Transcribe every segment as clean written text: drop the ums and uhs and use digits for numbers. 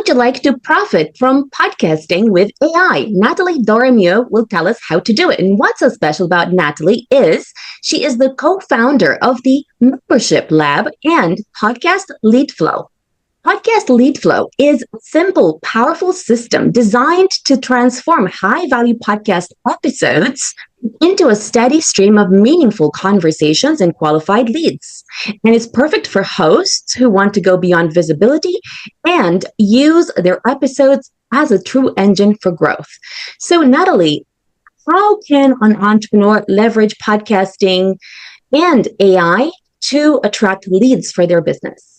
Would you like to profit from podcasting with AI? Nathalie Dorémieux will tell us how to do it. And what's so special about Nathalie is she is the co-founder of the Membership Lab and Podcast LeadFlow. Podcast LeadFlow is a simple, powerful system designed to transform high-value podcast episodes into a steady stream of meaningful conversations and qualified leads. And it's perfect for hosts who want to go beyond visibility and use their episodes as a true engine for growth. So, Nathalie, how can an entrepreneur leverage podcasting and AI to attract leads for their business?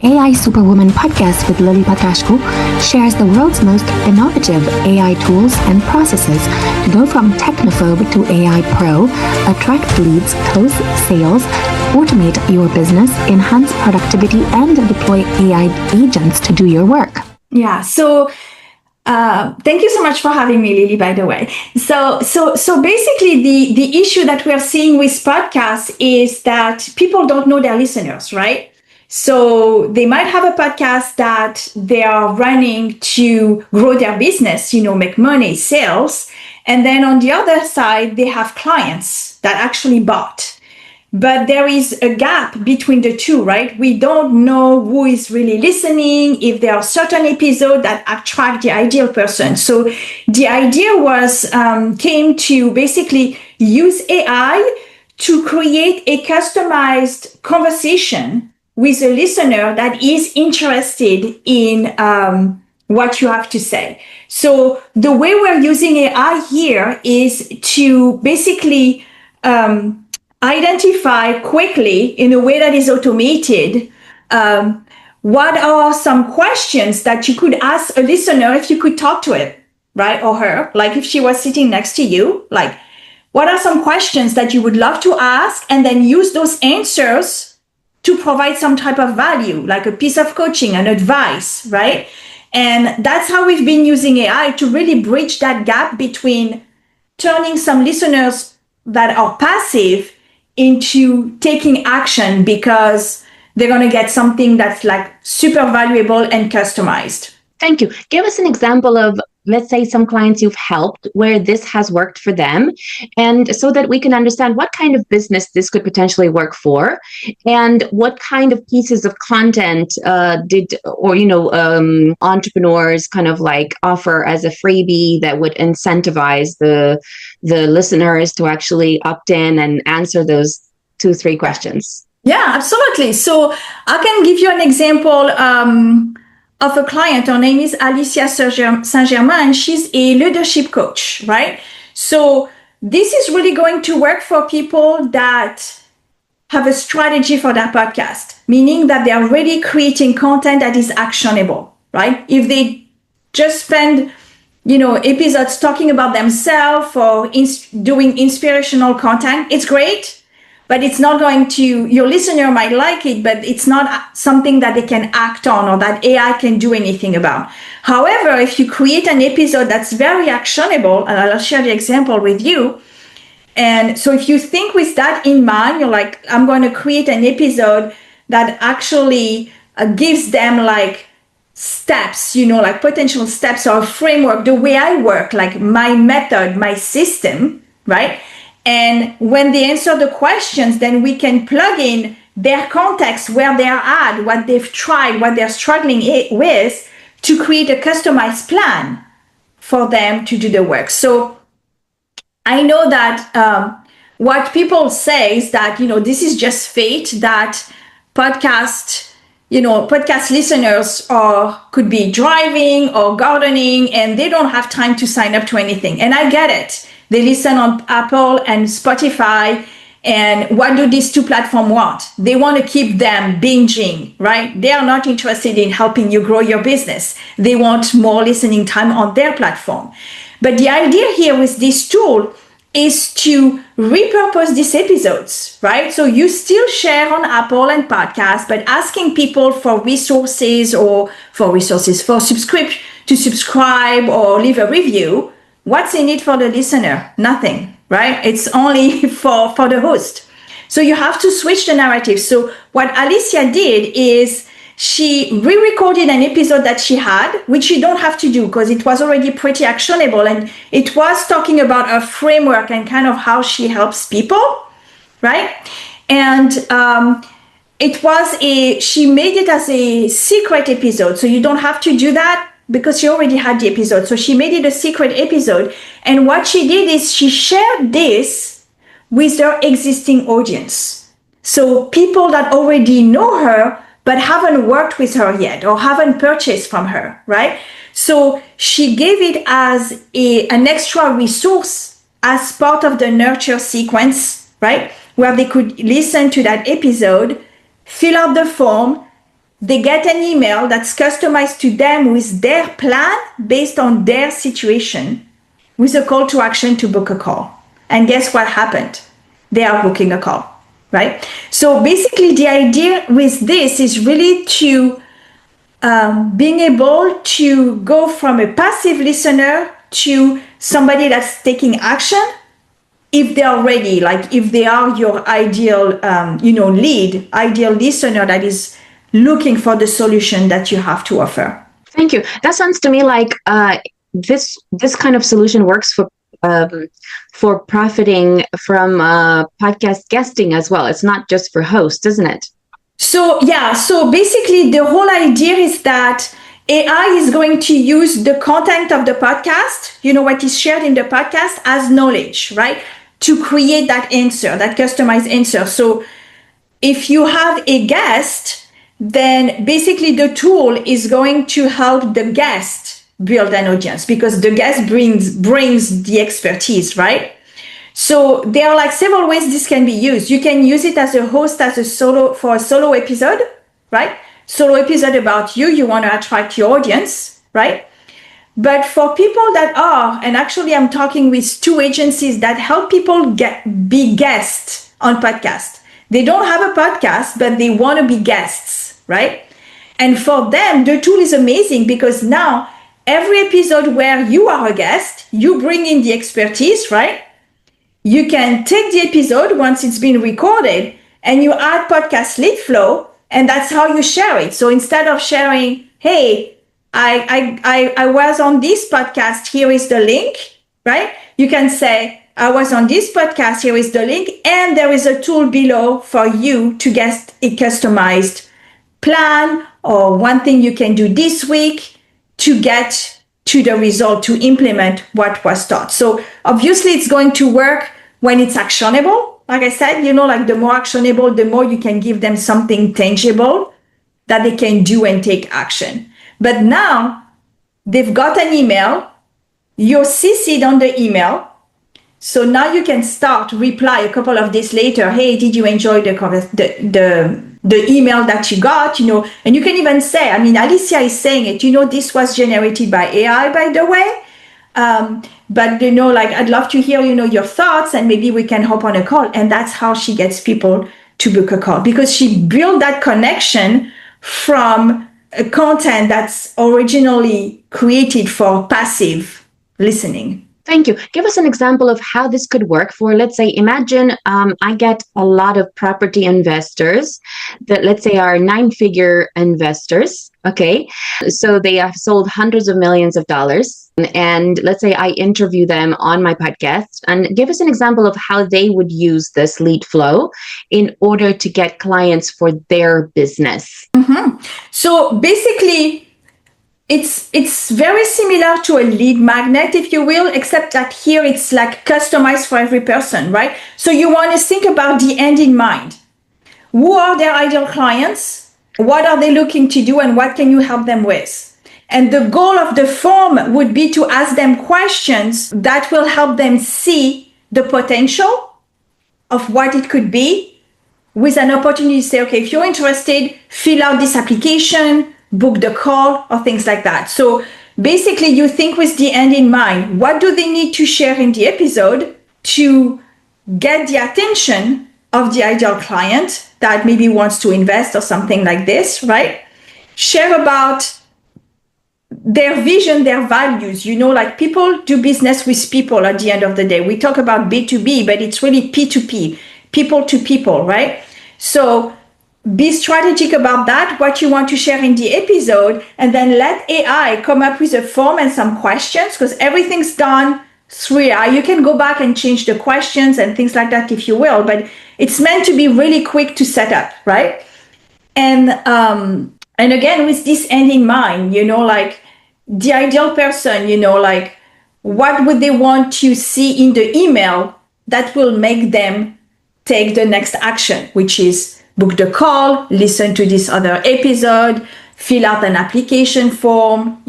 AI Superwoman podcast with Lily Patrascu shares the world's most innovative AI tools and processes to go from technophobe to AI pro, attract leads, close sales, automate your business, enhance productivity, and deploy AI agents to do your work. Yeah, so thank you so much for having me, Lily, by the way. So basically the issue that we're seeing with podcasts is that people don't know their listeners, right? So they might have a podcast that they are running to grow their business, make money, sales. And then on the other side, they have clients that actually bought. But there is a gap between the two, right? We don't know who is really listening, if there are certain episodes that attract the ideal person. So the idea came to basically use AI to create a customized conversation with a listener that is interested in what you have to say. So the way we're using AI here is to basically identify quickly in a way that is automated what are some questions that you could ask a listener if you could talk to it, right? Or her, like if she was sitting next to you, like what are some questions that you would love to ask, and then use those answers to provide some type of value, like a piece of coaching and advice, right? And that's how we've been using AI to really bridge that gap between turning some listeners that are passive into taking action because they're going to get something that's like super valuable and customized. Thank you. Give us an example of, let's say, some clients you've helped where this has worked for them, and so that we can understand what kind of business this could potentially work for, and what kind of pieces of content entrepreneurs kind of like offer as a freebie that would incentivize the listeners to actually opt in and answer those 2-3 questions. Yeah, absolutely. So I can give you an example of a client. Her name is Alicia Saint-Germain. She's a leadership coach, right? So this is really going to work for people that have a strategy for their podcast, meaning that they are already creating content that is actionable, right? If they just spend, episodes talking about themselves or doing inspirational content, it's great. But it's not going to, your listener might like it, but it's not something that they can act on or that AI can do anything about. However, if you create an episode that's very actionable, and I'll share the example with you. And so if you think with that in mind, you're like, I'm going to create an episode that actually gives them like steps, like potential steps or a framework, the way I work, like my method, my system, right? And when they answer the questions, then we can plug in their context, where they are at, what they've tried, what they're struggling with, to create a customized plan for them to do the work. So I know that what people say is that, this is just fate, that podcast listeners could be driving or gardening and they don't have time to sign up to anything. And I get it. They listen on Apple and Spotify. And what do these two platforms want? They want to keep them binging, right? They are not interested in helping you grow your business. They want more listening time on their platform. But the idea here with this tool is to repurpose these episodes, right? So you still share on Apple and podcasts, but asking people for resources to subscribe or leave a review. What's in it for the listener? Nothing, right? It's only for the host. So you have to switch the narrative. So what Alicia did is she re-recorded an episode that she had, which you don't have to do because it was already pretty actionable. And it was talking about a framework and kind of how she helps people, right? And she made it as a secret episode. So you don't have to do that because she already had the episode. So she made it a secret episode. And what she did is she shared this with their existing audience. So people that already know her, but haven't worked with her yet or haven't purchased from her, right? So she gave it as an extra resource as part of the nurture sequence, right? Where they could listen to that episode, fill out the form, they get an email that's customized to them with their plan based on their situation, with a call to action to book a call. And guess what happened? They are booking a call, right? So basically the idea with this is really to being able to go from a passive listener to somebody that's taking action if they are ready, like if they are your ideal, ideal listener that is looking for the solution that you have to offer. Thank you. That sounds to me like this kind of solution works for profiting from podcast guesting as well. It's not just for hosts, isn't it? So basically the whole idea is that AI is going to use the content of the podcast, what is shared in the podcast, as knowledge, right? To create that answer, that customized answer. So if you have a guest, then basically the tool is going to help the guest build an audience because the guest brings the expertise, right? So there are like several ways this can be used. You can use it as a host, for a solo episode, right? Solo episode about you want to attract your audience, right? But for people that are, and actually I'm talking with 2 agencies that help people be guests on podcasts. They don't have a podcast, but they want to be guests, right? And for them, the tool is amazing because now every episode where you are a guest, you bring in the expertise, right? You can take the episode once it's been recorded and you add Podcast LeadFlow, and that's how you share it. So instead of sharing, hey, I was on this podcast, here is the link, right? You can say, I was on this podcast, here is the link, and there is a tool below for you to get a customized plan or one thing you can do this week to get to the result, to implement what was taught. So obviously it's going to work when it's actionable. Like I said, like the more actionable, the more you can give them something tangible that they can do and take action. But now they've got an email, you're CC'd on the email. So now you can reply a couple of days later. Hey, did you enjoy the email that you got? And you can even say, Alicia is saying it, this was generated by AI, by the way. But I'd love to hear, your thoughts, and maybe we can hop on a call. And that's how she gets people to book a call, because she built that connection from a content that's originally created for passive listening. Thank you. Give us an example of how this could work for, let's say, imagine I get a lot of property investors that, let's say, are 9-figure investors. Okay. So they have sold hundreds of millions of dollars. And let's say I interview them on my podcast, and give us an example of how they would use this lead flow in order to get clients for their business. Mm-hmm. So basically, it's very similar to a lead magnet, if you will, except that here it's like customized for every person, right? So you want to think about the end in mind. Who are their ideal clients? What are they looking to do, and what can you help them with? And the goal of the form would be to ask them questions that will help them see the potential of what it could be, with an opportunity to say, okay, if you're interested, fill out this application, book the call, or things like that. So basically you think with the end in mind. What do they need to share in the episode to get the attention of the ideal client that maybe wants to invest or something like this, right? Share about their vision, their values. Like people do business with people at the end of the day. We talk about B2B, but it's really P2P, people to people, right? So be strategic about that, what you want to share in the episode, and then let AI come up with a form and some questions, because everything's done through AI. You can go back and change the questions and things like that if you will, but it's meant to be really quick to set up, right? And again, with this end in mind, like the ideal person, like what would they want to see in the email that will make them take the next action, which is book the call, listen to this other episode, fill out an application form,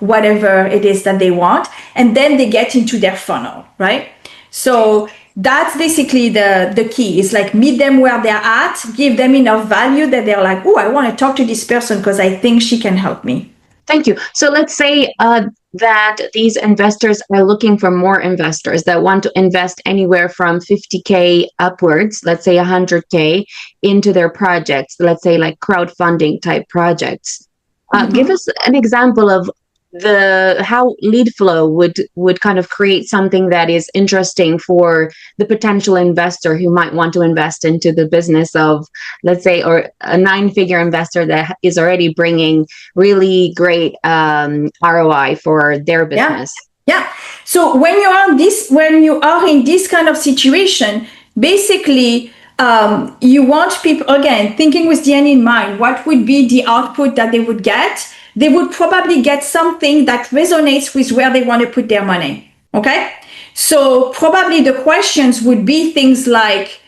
whatever it is that they want. And then they get into their funnel, right? So that's basically the key. It's like meet them where they're at, give them enough value that they're like, oh, I want to talk to this person because I think she can help me. Thank you. So let's say that these investors are looking for more investors that want to invest anywhere from 50K upwards, let's say 100K into their projects, let's say like crowdfunding type projects. Give us an example of how LeadFlow would kind of create something that is interesting for the potential investor who might want to invest into the business of, let's say, or a 9-figure investor that is already bringing really great ROI for their business. Yeah. So when you are in this kind of situation, basically you want people, again, thinking with the end in mind, what would be the output that they would get? They would probably get something that resonates with where they want to put their money. Okay. So probably the questions would be things like,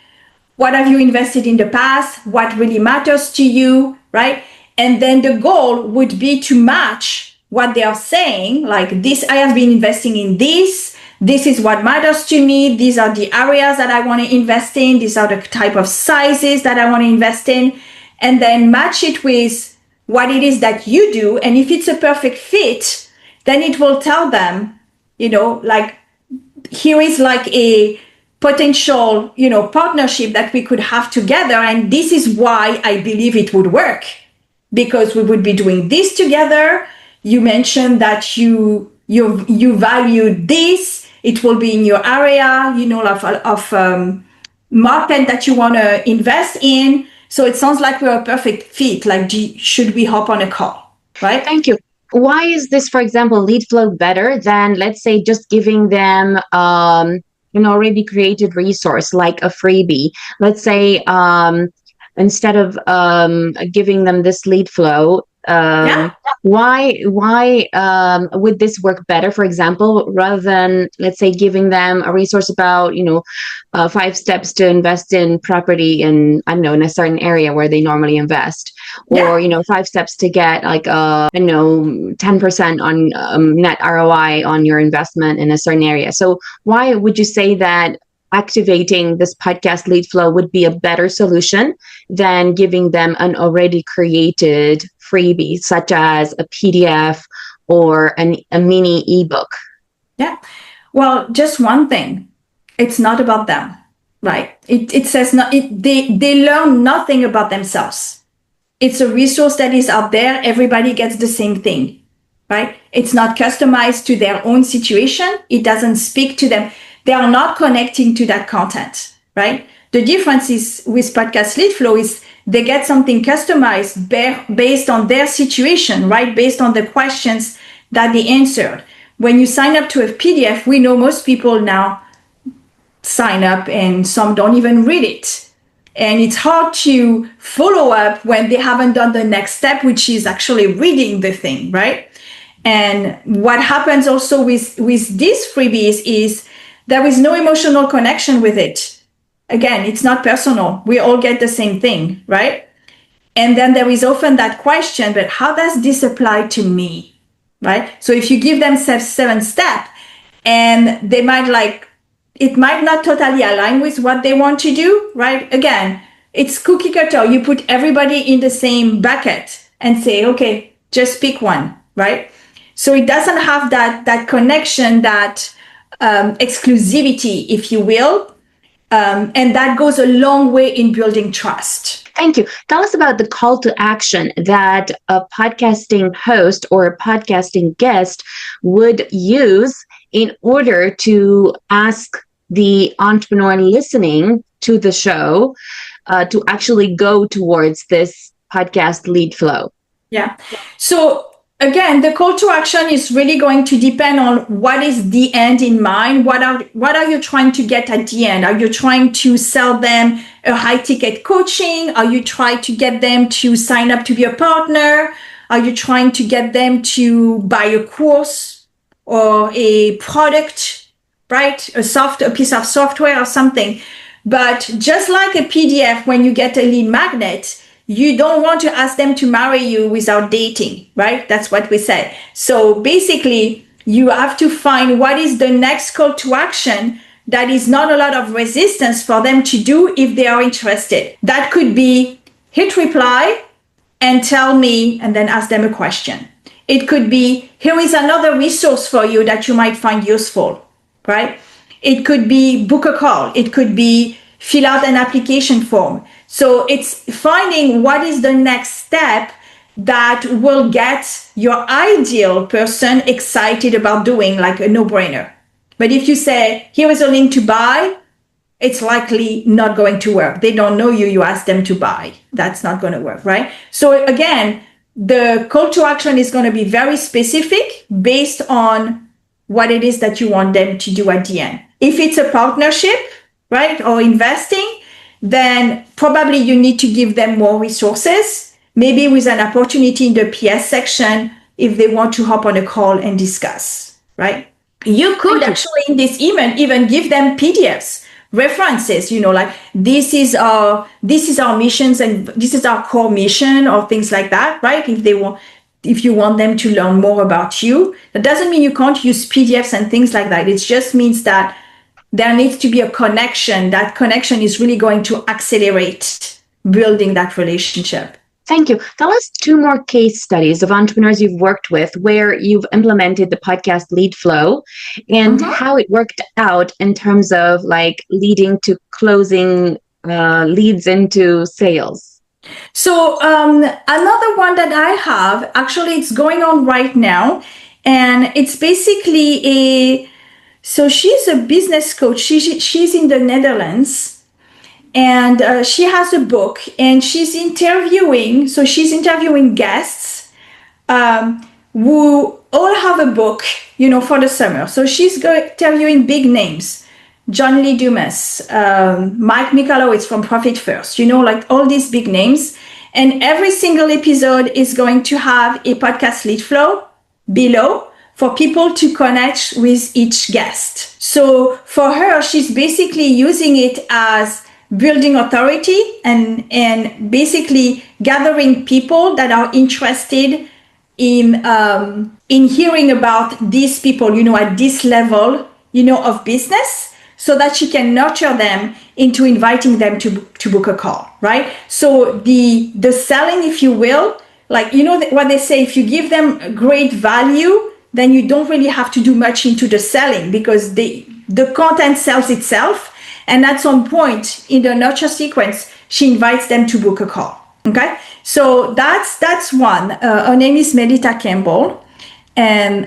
what have you invested in the past? What really matters to you? Right. And then the goal would be to match what they are saying. Like this, I have been investing in this. This is what matters to me. These are the areas that I want to invest in. These are the type of sizes that I want to invest in. And then match it with what it is that you do. And if it's a perfect fit, then it will tell them, like, here is like a potential, partnership that we could have together. And this is why I believe it would work, because we would be doing this together. You mentioned that you value this. It will be in your area, of market that you want to invest in. So it sounds like we're a perfect fit. Like, should we hop on a call, right? Thank you. Why is this, for example, LeadFlow better than, let's say, just giving them an already created resource like a freebie? Let's say instead of giving them this LeadFlow, why would this work better, for example, rather than, let's say, giving them a resource about 5 steps to invest in property in, I don't know, in a certain area where they normally invest, or 5 steps to get like 10% on net ROI on your investment in a certain area. So why would you say that activating this podcast LeadFlow would be a better solution than giving them an already created freebie, such as a PDF or a mini ebook? Yeah. Well, just one thing. It's not about them, right? It says not. They learn nothing about themselves. It's a resource that is out there. Everybody gets the same thing, right? It's not customized to their own situation. It doesn't speak to them. They are not connecting to that content, right? The difference is with Podcast LeadFlow is they get something customized based on their situation, right? Based on the questions that they answered. When you sign up to a PDF, we know most people now sign up and some don't even read it. And it's hard to follow up when they haven't done the next step, which is actually reading the thing, right? And what happens also with these freebies is there is no emotional connection with it. Again, it's not personal. We all get the same thing, right? And then there is often that question, but how does this apply to me, right? So if you give them 7 steps and they might it might not totally align with what they want to do, right? Again, it's cookie cutter. You put everybody in the same bucket and say, okay, just pick one, right? So it doesn't have that connection, that exclusivity, if you will. And that goes a long way in building trust. Thank you. Tell us about the call to action that a podcasting host or a podcasting guest would use in order to ask the entrepreneur listening to the show to actually go towards this podcast lead flow? Yeah. So again, the call to action is really going to depend on what is the end in mind. What are you trying to get at the end? Are you trying to sell them a high ticket coaching? Are you trying to get them to sign up to be a partner? Are you trying to get them to buy a course or a product, right? A piece of software or something. But just like a PDF, when you get a lead magnet, you don't want to ask them to marry you without dating, right? That's what we said. So basically, you have to find what is the next call to action that is not a lot of resistance for them to do if they are interested. That could be hit reply and tell me, and then ask them a question. It could be, here is another resource for you that you might find useful, right? It could be book a call. It could be fill out an application form. So it's finding what is the next step that will get your ideal person excited about doing, like a no-brainer. But if you say, here is a link to buy, it's likely not going to work. They don't know you, you ask them to buy. That's not going to work, right? So again, the call to action is going to be very specific based on what it is that you want them to do at the end. If it's a partnership, right, or investing, then probably you need to give them more resources, maybe with an opportunity in the PS section if they want to hop on a call and discuss, right? You could actually in this email even give them PDFs, references, like this is our missions and this is our core mission or things like that, right? If you want them to learn more about you, that doesn't mean you can't use PDFs and things like that. It just means that there needs to be a connection. That connection is really going to accelerate building that relationship. Thank you. Tell us 2 more case studies of entrepreneurs you've worked with where you've implemented the podcast lead flow and how it worked out in terms of like leading to closing leads into sales. So another one that I have, actually it's going on right now, and it's basically so she's a business coach. She's in the Netherlands, and she has a book, and she's interviewing guests who all have a book, for the summer. So she's interviewing big names. John Lee Dumas, Mike Michalowicz from Profit First, like all these big names. And every single episode is going to have a podcast lead flow below for people to connect with each guest. So for her, she's basically using it as building authority and basically gathering people that are interested in hearing about these people, at this level, of business, so that she can nurture them into inviting them to book a call, right? So the selling, if you will, like, what they say, if you give them great value, then you don't really have to do much into the selling because the content sells itself. And at some point in the nurture sequence, she invites them to book a call. Okay. So that's one. Her name is Melita Campbell. And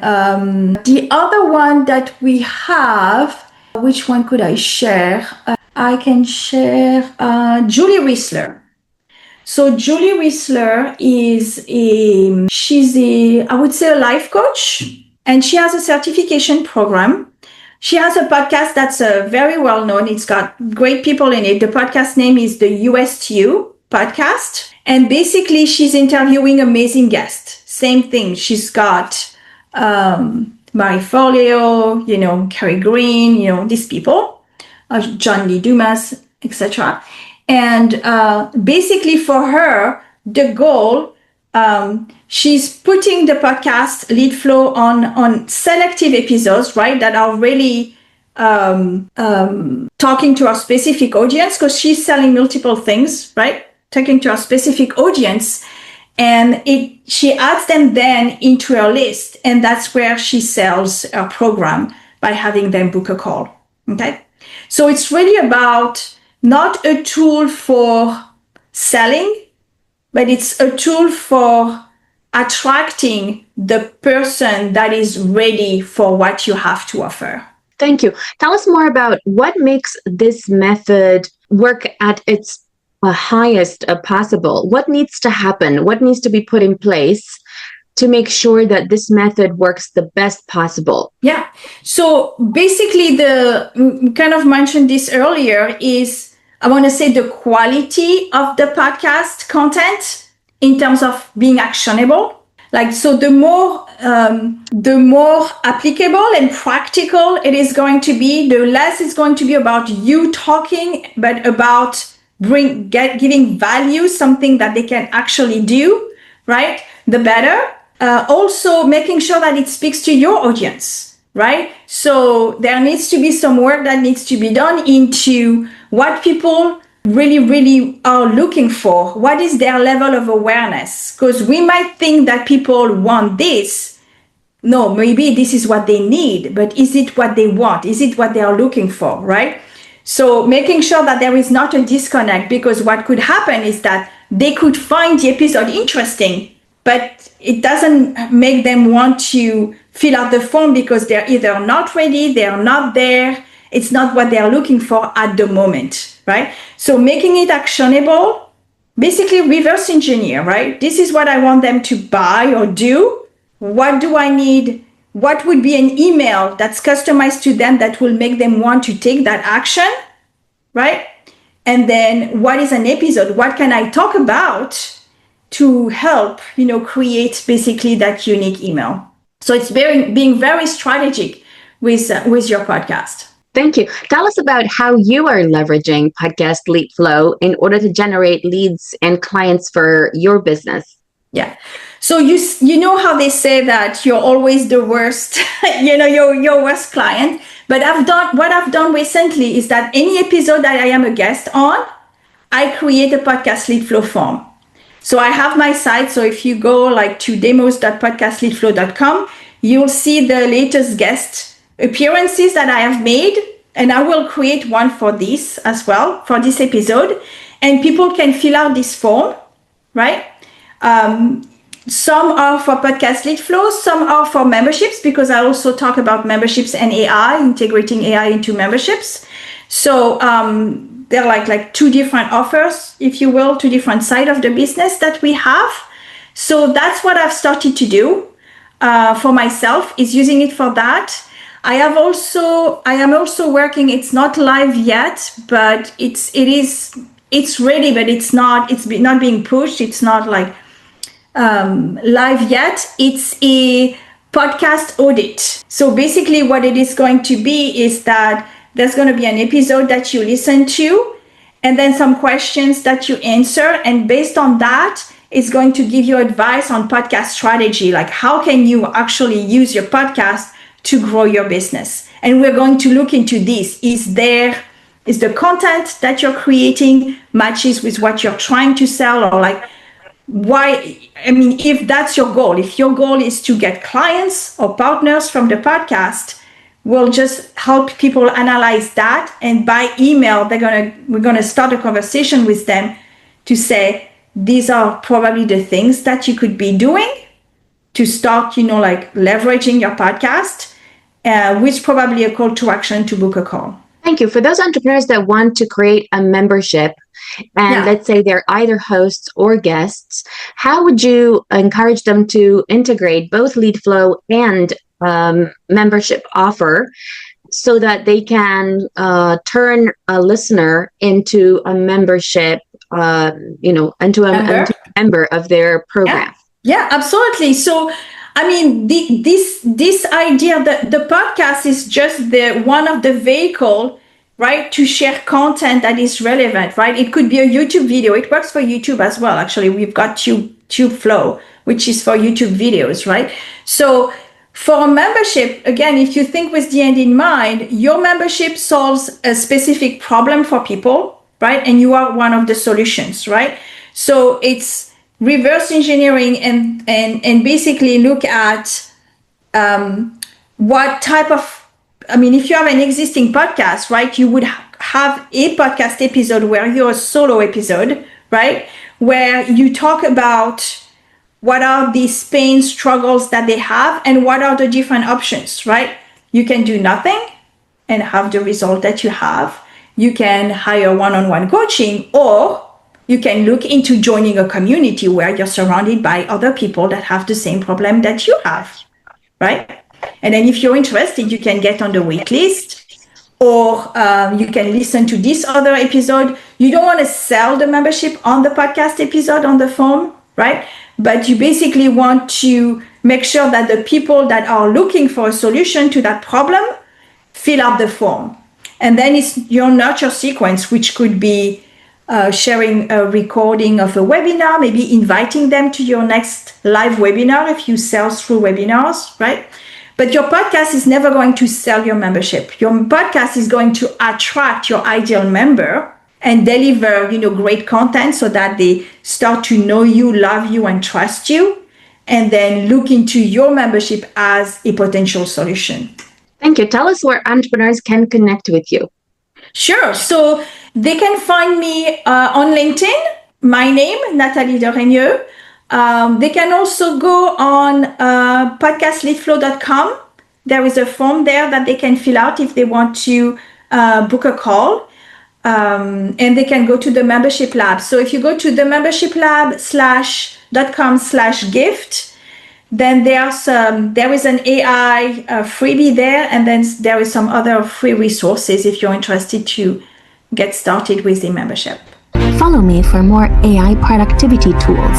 the other one that we have, which one could I share? I can share Julie Whistler. So Julie Whistler she's I would say a life coach, and she has a certification program. She has a podcast that's very well known. It's got great people in it. The podcast name is the USTU podcast. And basically she's interviewing amazing guests. Same thing. She's got Marie Forleo, Carrie Green, these people, John Lee Dumas, etc. And basically for her, the goal, she's putting the podcast lead flow on selective episodes, right, that are really talking to a specific audience, because she's selling multiple things, right, talking to a specific audience. And she adds them then into her list, and that's where she sells her program by having them book a call. Okay, so it's really about not a tool for selling, but it's a tool for attracting the person that is ready for what you have to offer. Thank you. Tell us more about what makes this method work at its highest possible? What needs to happen? What needs to be put in place to make sure that this method works the best possible? Yeah. So basically, kind of mentioned this earlier, is I want to say the quality of the podcast content in terms of being actionable. Like, so the more applicable and practical it is going to be, the less it's going to be about you talking, but about giving value, something that they can actually do, right? The better. Also making sure that it speaks to your audience, right? So there needs to be some work that needs to be done into what people really, really are looking for. What is their level of awareness? Because we might think that people want this. No, maybe this is what they need, but is it what they want? Is it what they are looking for, right? So making sure that there is not a disconnect, because what could happen is that they could find the episode interesting, but it doesn't make them want to fill out the form because they're either not ready, they're not there, it's not what they're looking for at the moment, right? So making it actionable, basically reverse engineer, right? This is what I want them to buy or do. What do I need? What would be an email that's customized to them that will make them want to take that action, right? And then what is an episode? What can I talk about to help, create basically that unique email? So it's being very strategic with your podcast. Thank you. Tell us about how you are leveraging Podcast LeadFlow in order to generate leads and clients for your business. Yeah. So you know how they say that you're always the worst, your worst client. But what I've done recently is that any episode that I am a guest on, I create a Podcast LeadFlow form. So I have my site. So if you go to demos.podcastleadflow.com, you'll see the latest guest appearances that I have made. And I will create one for this as well, for this episode. And people can fill out this form, right? Some are for Podcast LeadFlow, some are for memberships, because I also talk about memberships and AI, integrating AI into memberships. So they're like two different offers, if you will, two different sides of the business that we have. So that's what I've started to do for myself, is using it for that. I am also working, it's not live yet, but it's ready, but it's not being pushed. It's not live yet. It's a podcast audit. So basically what it is going to be is that there's going to be an episode that you listen to, and then some questions that you answer. And based on that, it's going to give you advice on podcast strategy, like how can you actually use your podcast to grow your business. And we're going to look into this. Is the content that you're creating matches with what you're trying to sell, or why? I mean, if that's your goal, if your goal is to get clients or partners from the podcast, we'll just help people analyze that. And by email, we're gonna start a conversation with them to say, these are probably the things that you could be doing to start, leveraging your podcast, with probably a call to action to book a call. Thank you. For those entrepreneurs that want to create a membership, and let's say they're either hosts or guests, how would you encourage them to integrate both LeadFlow and membership offer so that they can turn a listener into a membership, into a member of their program? Yeah, absolutely. So, I mean, this idea that the podcast is just one of the vehicle, right, to share content that is relevant, right? It could be a YouTube video. It works for YouTube as well. Actually, we've got TubeFlow, which is for YouTube videos, right? So for a membership, again, if you think with the end in mind, your membership solves a specific problem for people, right? And you are one of the solutions, right? So it's reverse engineering and basically look at what type of, if you have an existing podcast, right, you would have a podcast episode where you're a solo episode, right, where you talk about what are these pain struggles that they have and what are the different options, right? You can do nothing and have the result that you have. You can hire one-on-one coaching, or you can look into joining a community where you're surrounded by other people that have the same problem that you have, right? And then if you're interested, you can get on the wait list, or you can listen to this other episode. You don't want to sell the membership on the podcast episode on the phone, right? But you basically want to make sure that the people that are looking for a solution to that problem fill out the form. And then it's your nurture sequence, which could be sharing a recording of a webinar, maybe inviting them to your next live webinar if you sell through webinars, right? But your podcast is never going to sell your membership. Your podcast is going to attract your ideal member and deliver, great content so that they start to know you, love you, and trust you, and then look into your membership as a potential solution. Thank you. Tell us where entrepreneurs can connect with you. Sure. So they can find me on LinkedIn, my name, Nathalie Dorémieux. They can also go on podcastleadflow.com. There is a form there that they can fill out if they want to book a call. And they can go to the membership lab. So if you go to the membership lab.com/gift, then there is an AI freebie there, and then there is some other free resources if you're interested to get started with the membership. Follow me for more AI productivity tools.